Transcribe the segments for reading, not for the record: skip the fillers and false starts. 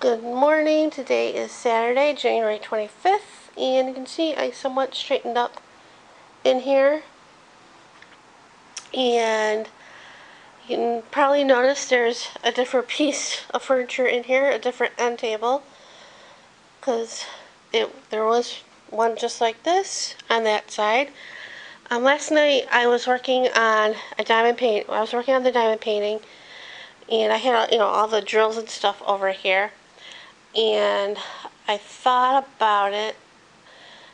Good morning. Today is Saturday, January 25th, and you can see I somewhat straightened up in here. And you can probably notice there's a different piece of furniture in here, a different end table, because there was one just like this on that side. Last night I was working on a diamond paint. I was working on the diamond painting, and I had all the drills and stuff over here. And I thought about it,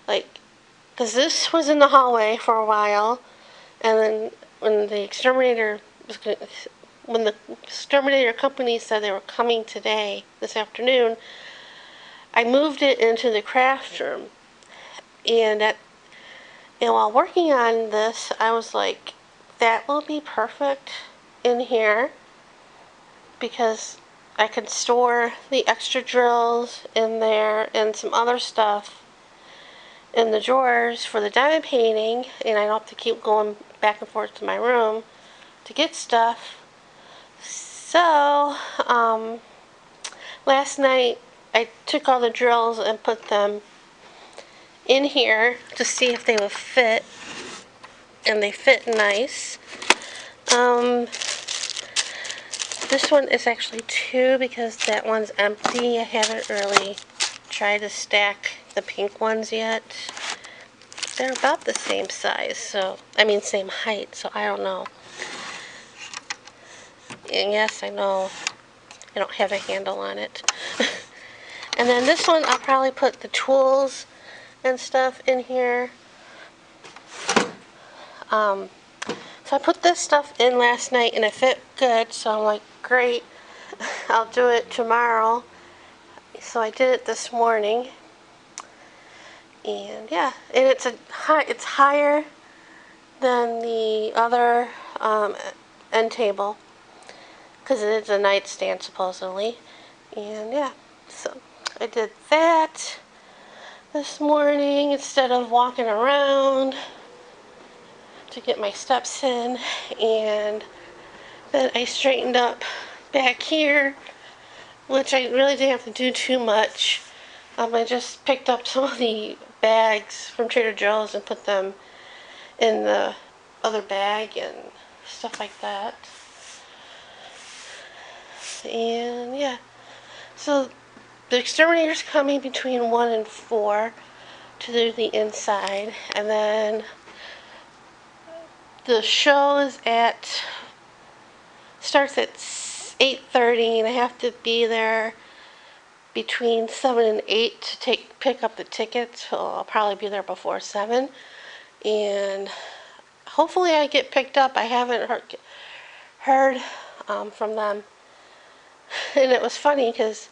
because this was in the hallway for a while, and then when the exterminator company said they were coming today, this afternoon, I moved it into the craft room. And while working on this, I was like, that will be perfect in here, because I could store the extra drills in there and some other stuff in the drawers for the diamond painting, and I don't have to keep going back and forth to my room to get stuff. So, last night I took all the drills and put them in here to see if they would fit, and they fit nice. This one is actually two because that one's empty. I haven't really tried to stack the pink ones yet. They're about the same size, same height, so I don't know. And yes, I know I don't have a handle on it. And then this one, I'll probably put the tools and stuff in here. So I put this stuff in last night and it fit good, so I'm like, great, I'll do it tomorrow. So I did it this morning. And yeah, and it's higher than the other end table, because it is a nightstand supposedly. And yeah, so I did that this morning instead of walking around to get my steps in. And then I straightened up back here, which I really didn't have to do too much. I just picked up some of the bags from Trader Joe's and put them in the other bag and stuff like that. And yeah, so the exterminator's coming between 1 and 4 to do the inside, and then the show starts at 8:30, and I have to be there between 7 and 8 to pick up the tickets. So I'll probably be there before 7, and hopefully I get picked up. I haven't heard from them. And it was funny because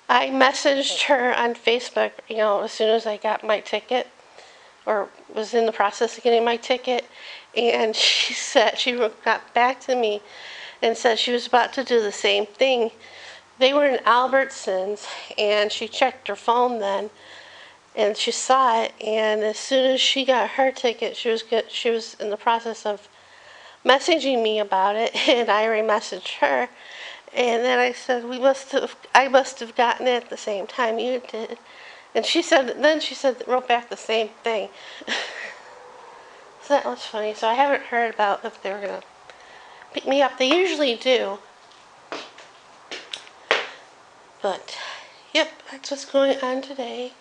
I messaged her on Facebook, as soon as I got my ticket, or was in the process of getting my ticket, and she got back to me and said she was about to do the same thing. They were in Albertsons, and she checked her phone then, and she saw it, and as soon as she got her ticket, she was in the process of messaging me about it, and I re-messaged her. And then I said, I must have gotten it at the same time you did. And she wrote back the same thing. So that was funny. So I haven't heard about if they were going to pick me up. They usually do. But, yep, that's what's going on today.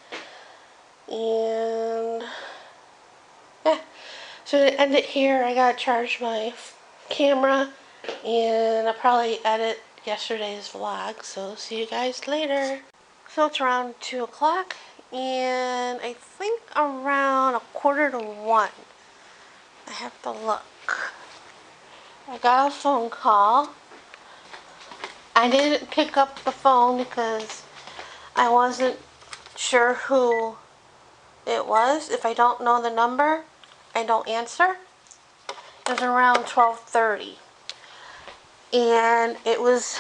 And, yeah. So to end it here, I got to charge my camera. And I'll probably edit yesterday's vlog, so see you guys later. So it's around 2 o'clock, and I think around 1:45. I have to look. I got a phone call. I didn't pick up the phone because I wasn't sure who it was. If I don't know the number, I don't answer. It was around 12:30. And it was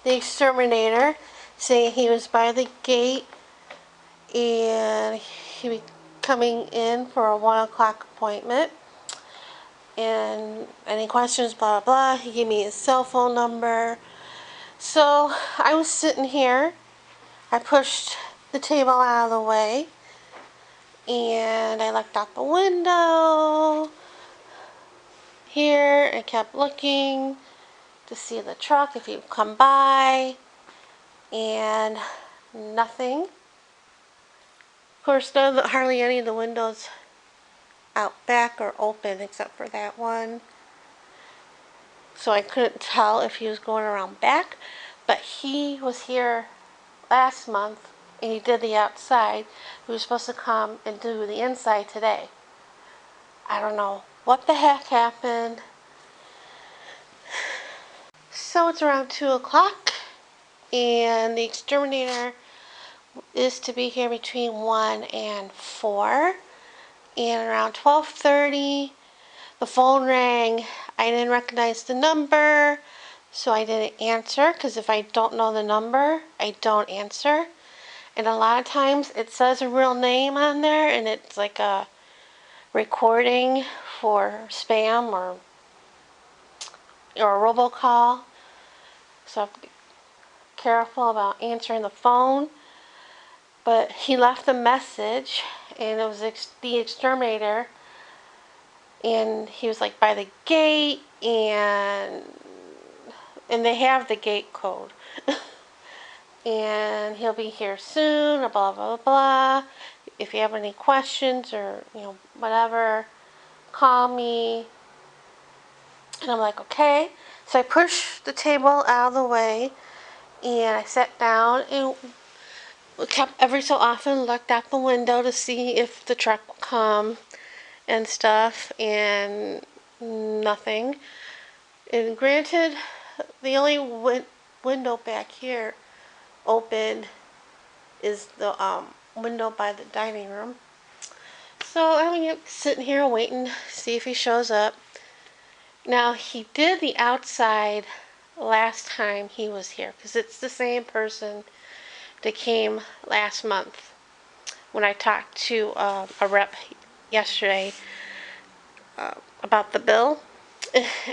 the exterminator saying he was by the gate and he was coming in for a 1 o'clock appointment. And any questions, blah, blah, blah. He gave me his cell phone number. So I was sitting here. I pushed the table out of the way and I looked out the window here and kept looking to see the truck if he'd come by, and nothing. Of course, hardly any of the windows out back are open except for that one. So I couldn't tell if he was going around back, but he was here last month and he did the outside. He was supposed to come and do the inside today. I don't know what the heck happened. So it's around 2 o'clock and the exterminator is to be here between 1 and 4. And around 12:30, the phone rang. I didn't recognize the number, so I didn't answer, because if I don't know the number, I don't answer. And a lot of times it says a real name on there, and it's like a recording for spam or a robocall. So I have to be careful about answering the phone. But he left a message, and it was the exterminator, and he was like by the gate, and they have the gate code. And he'll be here soon, or blah blah blah. If you have any questions or whatever, call me. And I'm like, okay. So I pushed the table out of the way and I sat down and kept every so often looked out the window to see if the truck would come and stuff, and nothing. And granted, the only window back here open is the window by the dining room. So I'm sitting here waiting to see if he shows up. Now, he did the outside last time he was here, because it's the same person that came last month when I talked to a rep yesterday about the bill.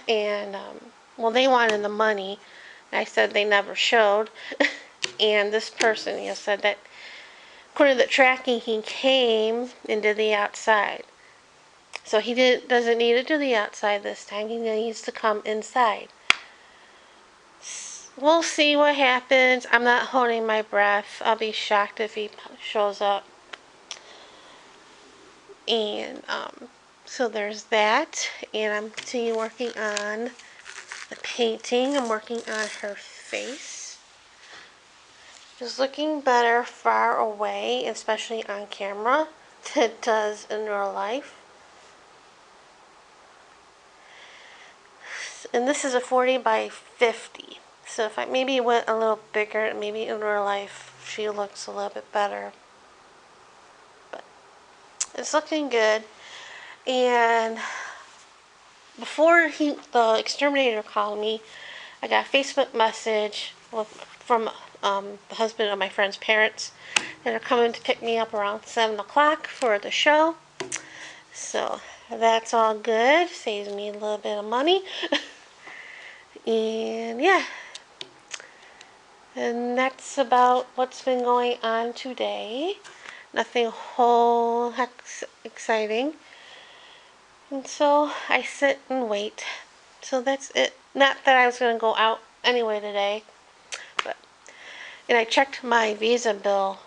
And well, they wanted the money. I said they never showed. And this person said that according to the tracking, he came and did the outside. So he doesn't need to do the outside this time. He needs to come inside. We'll see what happens. I'm not holding my breath. I'll be shocked if he shows up. And so there's that. And I'm continuing working on the painting. I'm working on her face. It's looking better far away, especially on camera, than it does in real life. And this is a 40 by 50. So if I maybe went a little bigger, maybe in real life she looks a little bit better. But it's looking good. And before the exterminator called me, I got a Facebook message from the husband of my friend's parents. And they're coming to pick me up around 7 o'clock for the show. So that's all good. Saves me a little bit of money. And yeah. And that's about what's been going on today. Nothing whole heck exciting. And so I sit and wait. So that's it. Not that I was going to go out anyway today. And I checked my Visa bill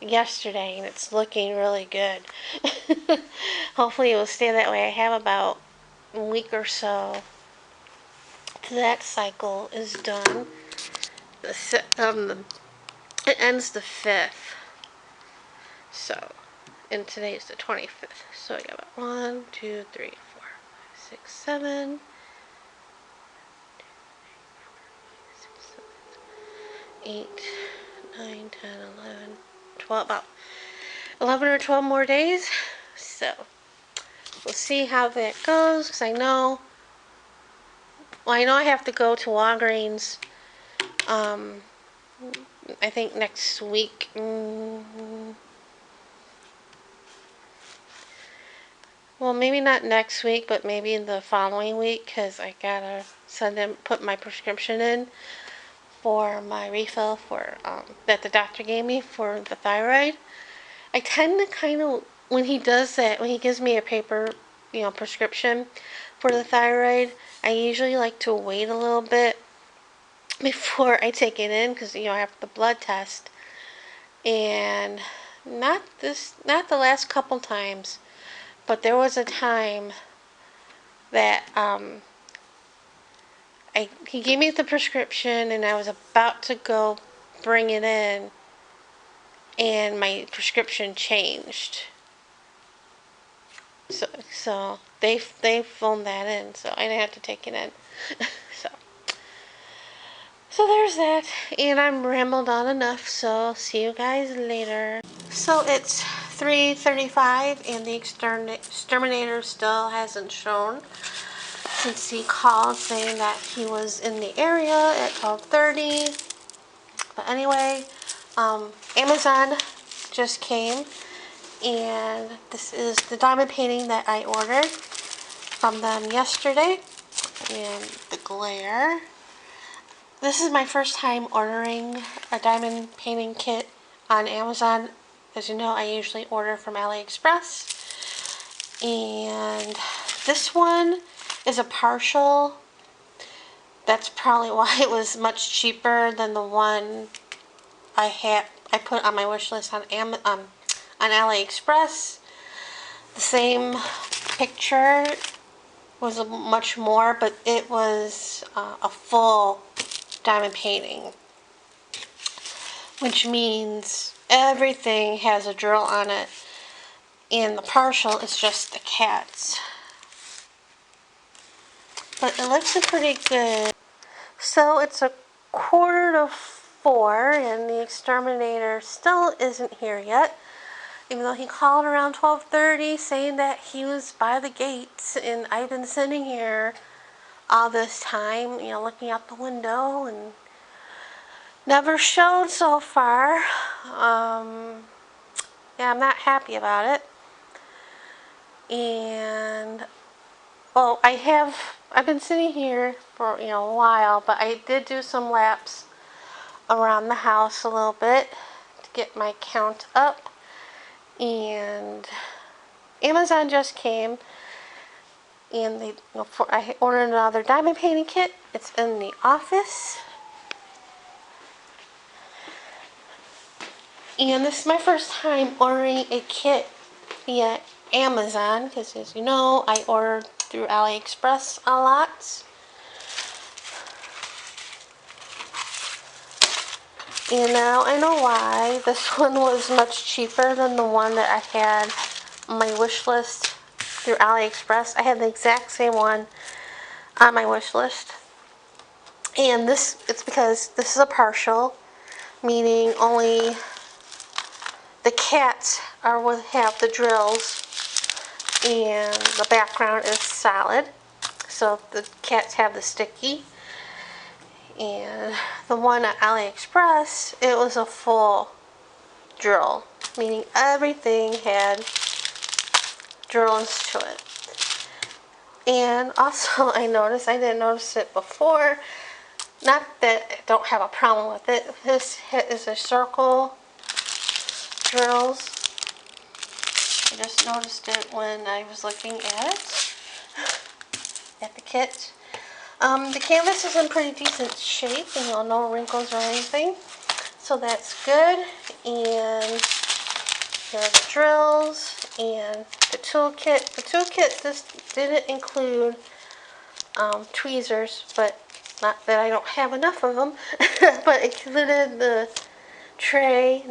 yesterday and it's looking really good. Hopefully it will stay that way. I have about a week or so till that cycle is done. It ends the 5th. So, and today is the 25th. So I got about 1, 2, 3, 4, 5, 6, 7, 8, 9, 10, 11, 12, about 11 or 12 more days. So, we'll see how that goes, because I know I have to go to Walgreens, I think next week. Well, maybe not next week, but maybe the following week, because I gotta put my prescription in for my refill for that the doctor gave me for the thyroid. I tend to kind of, when he does that, when he gives me a paper, prescription for the thyroid, I usually like to wait a little bit before I take it in because, I have the blood test. And not the last couple times, but there was a time that he gave me the prescription and I was about to go bring it in and my prescription changed. So they phoned that in, so I didn't have to take it in. so so there's that, and I'm rambled on enough. So see you guys later. So it's 3:35, and the exterminator still hasn't shown since he called saying that he was in the area at 12:30. But anyway, Amazon just came. And this is the diamond painting that I ordered from them yesterday. And the glare. This is my first time ordering a diamond painting kit on Amazon. As you know, I usually order from AliExpress. And this one is a partial. That's probably why it was much cheaper than the one I put on my wish list on AliExpress. The same picture was much more, but it was a full diamond painting, which means everything has a drill on it, and the partial is just the cats. But it looks pretty good. So it's 3:45, and the exterminator still isn't here yet. Even though he called around 12:30 saying that he was by the gates, and I've been sitting here all this time, looking out the window, and never showed so far. Yeah, I'm not happy about it. And well, I've been sitting here for a while, but I did do some laps around the house a little bit to get my count up. And Amazon just came, and I ordered another diamond painting kit. It's in the office, and this is my first time ordering a kit via Amazon because, as you know, I order through AliExpress a lot. And now I know why. This one was much cheaper than the one that I had on my wish list through AliExpress. I had the exact same one on my wish list. And it's because this is a partial, meaning only the cats have the drills and the background is solid. So the cats have the sticky. And the one at AliExpress, it was a full drill, meaning everything had drills to it. And also I didn't notice it before, not that I don't have a problem with it. This is a circle drills. I just noticed it when I was looking at the kit. The canvas is in pretty decent shape, and no wrinkles or anything, so that's good. And here are the drills and the toolkit. The toolkit just didn't include tweezers, but not that I don't have enough of them, but it included the tray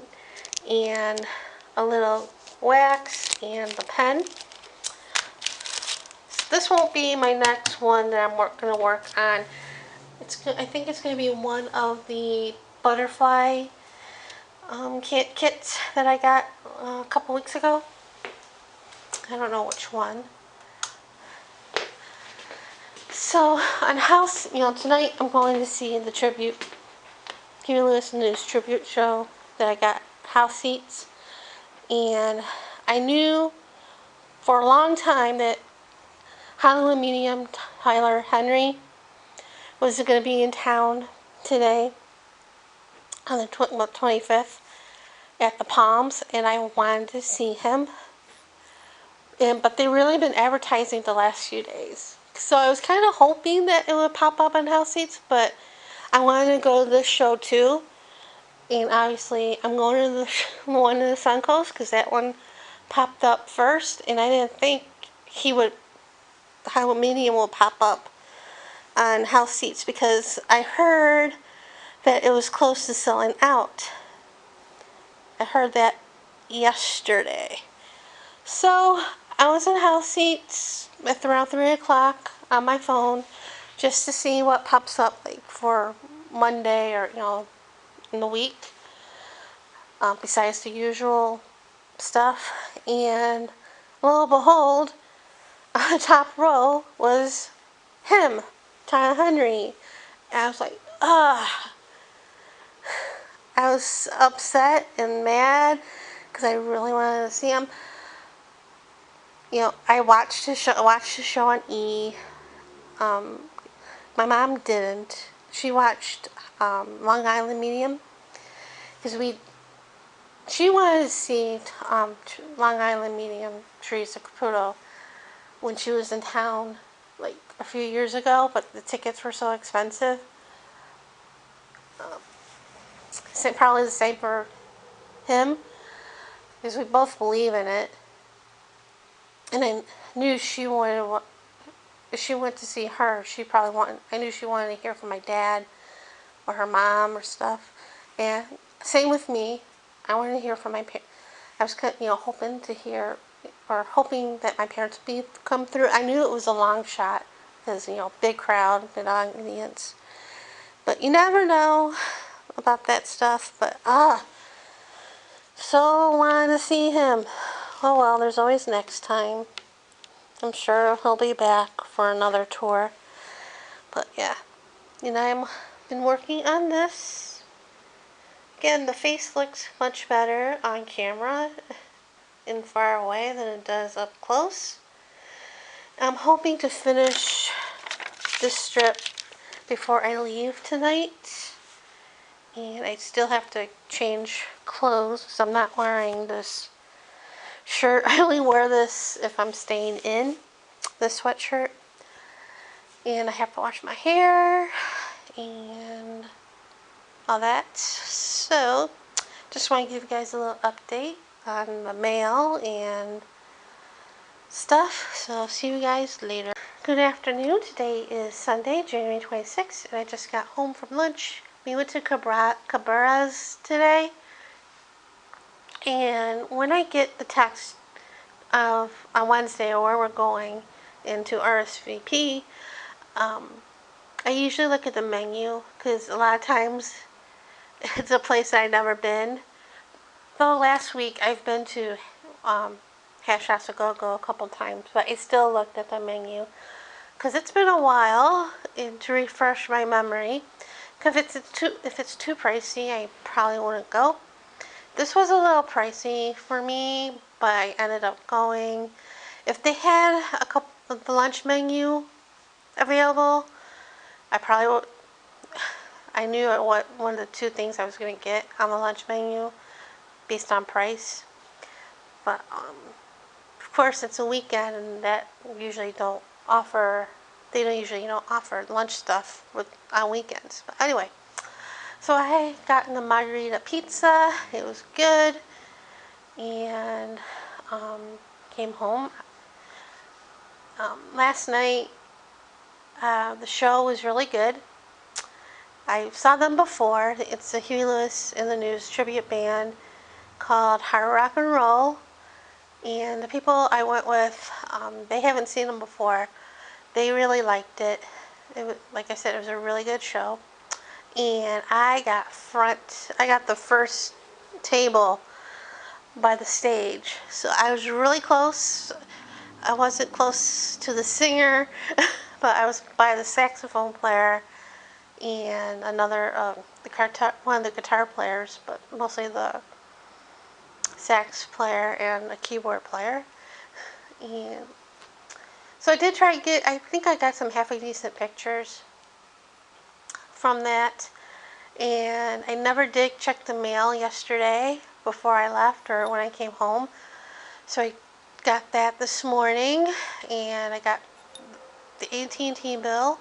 and a little wax and the pen. This won't be my next one that I'm going to work on. I think it's going to be one of the butterfly kits that I got a couple weeks ago. I don't know which one. So on house, tonight I'm going to see the tribute, Huey Lewis News tribute show that I got house seats. And I knew for a long time that Hollywood Medium Tyler Henry was going to be in town today, on the 25th at the Palms, and I wanted to see him. But they've really been advertising the last few days. So I was kind of hoping that it would pop up on House Seats, but I wanted to go to this show too. And obviously, I'm going to the one in the Suncoast because that one popped up first, and I didn't think he would, how medium will pop up on House Seats because I heard that it was close to selling out. I heard that yesterday. So I was in House Seats at around 3 o'clock on my phone just to see what pops up like for Monday or in the week, besides the usual stuff. And lo and behold, on the top row was him, Tyler Henry. And I was like, ah. I was upset and mad because I really wanted to see him. I watched the show on E. My mom didn't. She watched Long Island Medium because she wanted to see Long Island Medium Teresa Caputo when she was in town like a few years ago, but the tickets were so expensive. Probably the same for him because we both believe in it. And I knew she wanted. If she went to see her, she probably wanted. I knew she wanted to hear from my dad or her mom or stuff. And same with me. I wanted to hear from my parents. I was hoping to hear or hoping that my parents would come through. I knew it was a long shot because big crowd, big audience. But you never know about that stuff. But so wanted to see him. Oh well, there's always next time. I'm sure he'll be back for another tour. But yeah, I've been working on this. Again, the face looks much better on camera and far away than it does up close. I'm hoping to finish this strip before I leave tonight. And I still have to change clothes because I'm not wearing this shirt. I only wear this if I'm staying in, the sweatshirt. And I have to wash my hair and all that. So, just want to give you guys a little update on the mail and stuff. So, I'll see you guys later. Good afternoon. Today is Sunday, January 26th, and I just got home from lunch. We went to Cabrera's today. And when I get the text on Wednesday or where we're going into RSVP, I usually look at the menu because a lot of times it's a place that I've never been. Though last week I've been to Half Shots of Go-Go a couple times, but I still looked at the menu because it's been a while and to refresh my memory. Because if it's too pricey, I probably wouldn't go. This was a little pricey for me, but I ended up going. If they had a couple of the lunch menu available, I probably would. I knew what one of the two things I was going to get on the lunch menu based on price. But of course, it's a weekend, and that usually don't offer. They don't usually offer lunch stuff on weekends. But anyway, so I got the margarita pizza. It was good, and came home. Last night, the show was really good. I saw them before. It's a Huey Lewis in the News tribute band called Hard Rock and Roll. And the people I went with, they haven't seen them before. They really liked it. Like I said, it was a really good show. And I got the first table by the stage. So I was really close. I wasn't close to the singer, but I was by the saxophone player and one of the guitar players, but mostly the sax player and a keyboard player. And so I did try to I think I got some halfway decent pictures from that. And I never did check the mail yesterday before I left or when I came home. So I got that this morning, and I got the AT&T bill,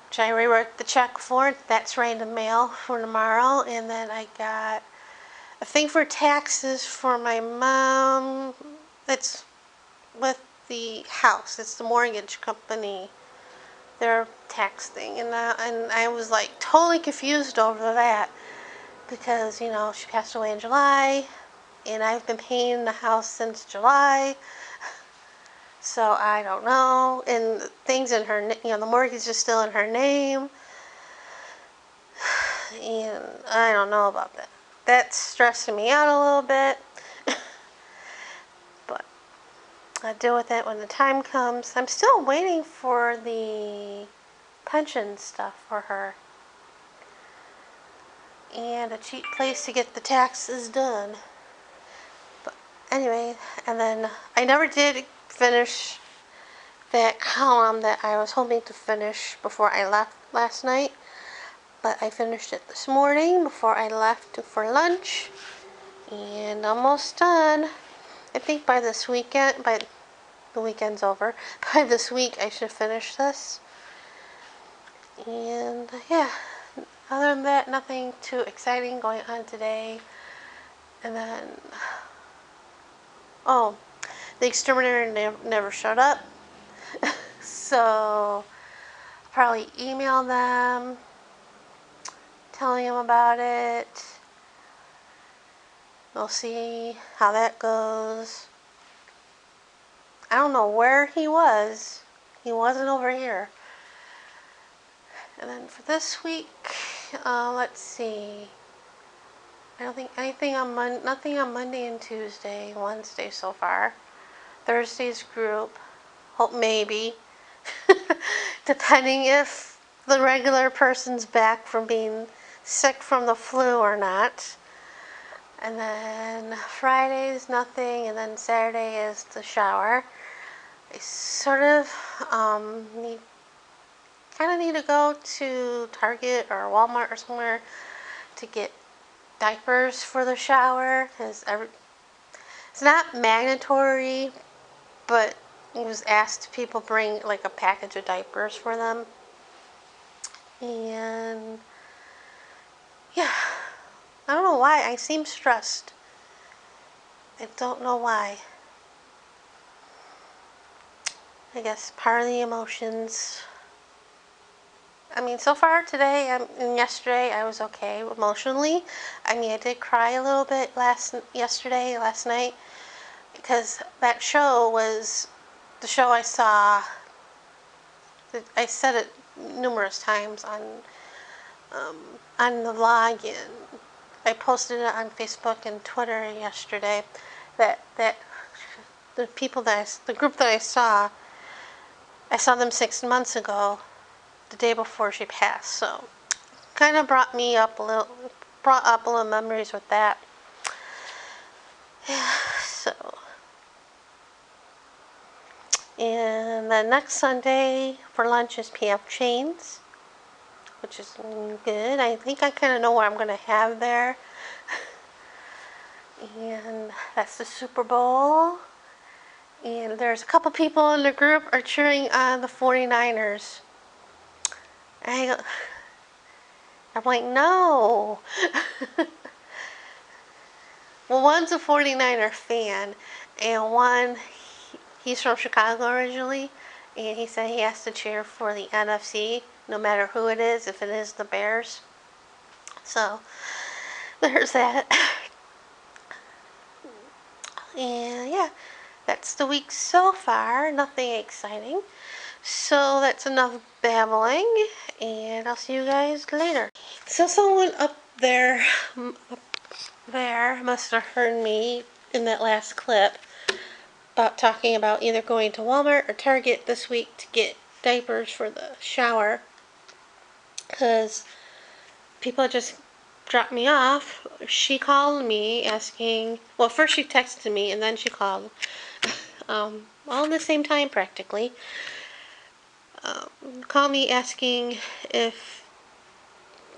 which I rewrote the check for. That's ready to mail for tomorrow. And then I got a thing for taxes for my mom. It's with the house. It's the mortgage company, their tax thing. And I was like totally confused over that because, you know, she passed away in July, and I've been paying the house since July. So I don't know. And things in her, you know, the mortgage is still in her name. And I don't know about that. That's stressing me out a little bit. But I'll deal with it when the time comes. I'm still waiting for the pension stuff for her. And a cheap place to get the taxes done. But anyway, and then I never did finish that column that I was hoping to finish before I left last night. But I finished it this morning before I left for lunch. And almost done. I think by this weekend, by the weekend's over, by this week I should finish this. And yeah, other than that, nothing too exciting going on today. And then, oh, the exterminator never showed up. So I'll probably email them, telling them about it. We'll see how that goes. I don't know where he was. He wasn't over here. And then for this week, let's see. I don't think anything on nothing on Monday and Tuesday, Wednesday so far. Thursday's group. Hope maybe. Depending if the regular person's back from being sick from the flu or not. And then Friday's nothing, and then Saturday is the shower. I sort of need to go to Target or Walmart or somewhere to get diapers for the shower, because it's not mandatory, but it was asked people bring like a package of diapers for them. And yeah, I don't know why I seem stressed. I don't know why. I guess part of the emotions. I mean, so far today and yesterday I was okay emotionally. I mean, I did cry a little bit last night, because that show was the show I saw. I said it numerous times on the vlog, and I posted it on Facebook and Twitter yesterday. That the group that I saw them 6 months ago, the day before she passed. So, kind of brought up a little memories with that. Yeah, so, and then next Sunday for lunch is PF Chains, which is good. I think I kind of know what I'm going to have there. And that's the Super Bowl. And there's a couple people in the group are cheering on the 49ers. I'm like, no. Well, one's a 49er fan, and one, he's from Chicago originally, and he said he has to cheer for the NFC, no matter who it is, if it is the Bears. So, there's that. And yeah, that's the week so far. Nothing exciting. So that's enough babbling, and I'll see you guys later. So someone up there must have heard me in that last clip about talking about either going to Walmart or Target this week to get diapers for the shower, because people just dropped me off. She called me asking, well, first she texted me and then she called, all at the same time practically. Called me asking if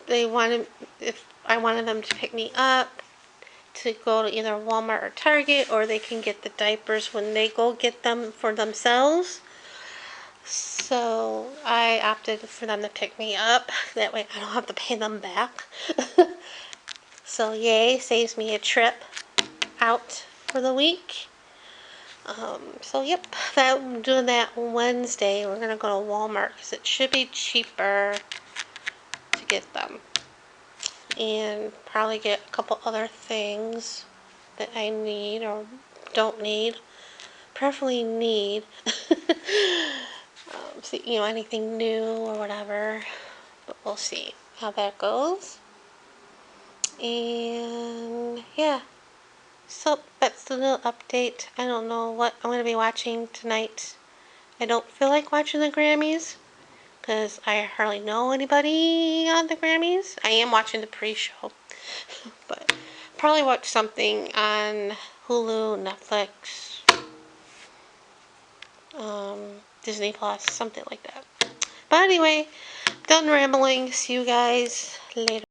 if I wanted them to pick me up to go to either Walmart or Target, or they can get the diapers when they go get them for themselves. So I opted for them to pick me up. That way I don't have to pay them back. So yay, saves me a trip out for the week. So yep, I'm doing that Wednesday. We're gonna go to Walmart because it should be cheaper to get them. And probably get a couple other things that I need or don't need. Preferably need. See, anything new or whatever. But we'll see how that goes. And yeah. So that's the little update. I don't know what I'm going to be watching tonight. I don't feel like watching the Grammys because I hardly know anybody on the Grammys. I am watching the pre-show. But probably watch something on Hulu, Netflix, Disney Plus, something like that. But anyway, done rambling. See you guys later.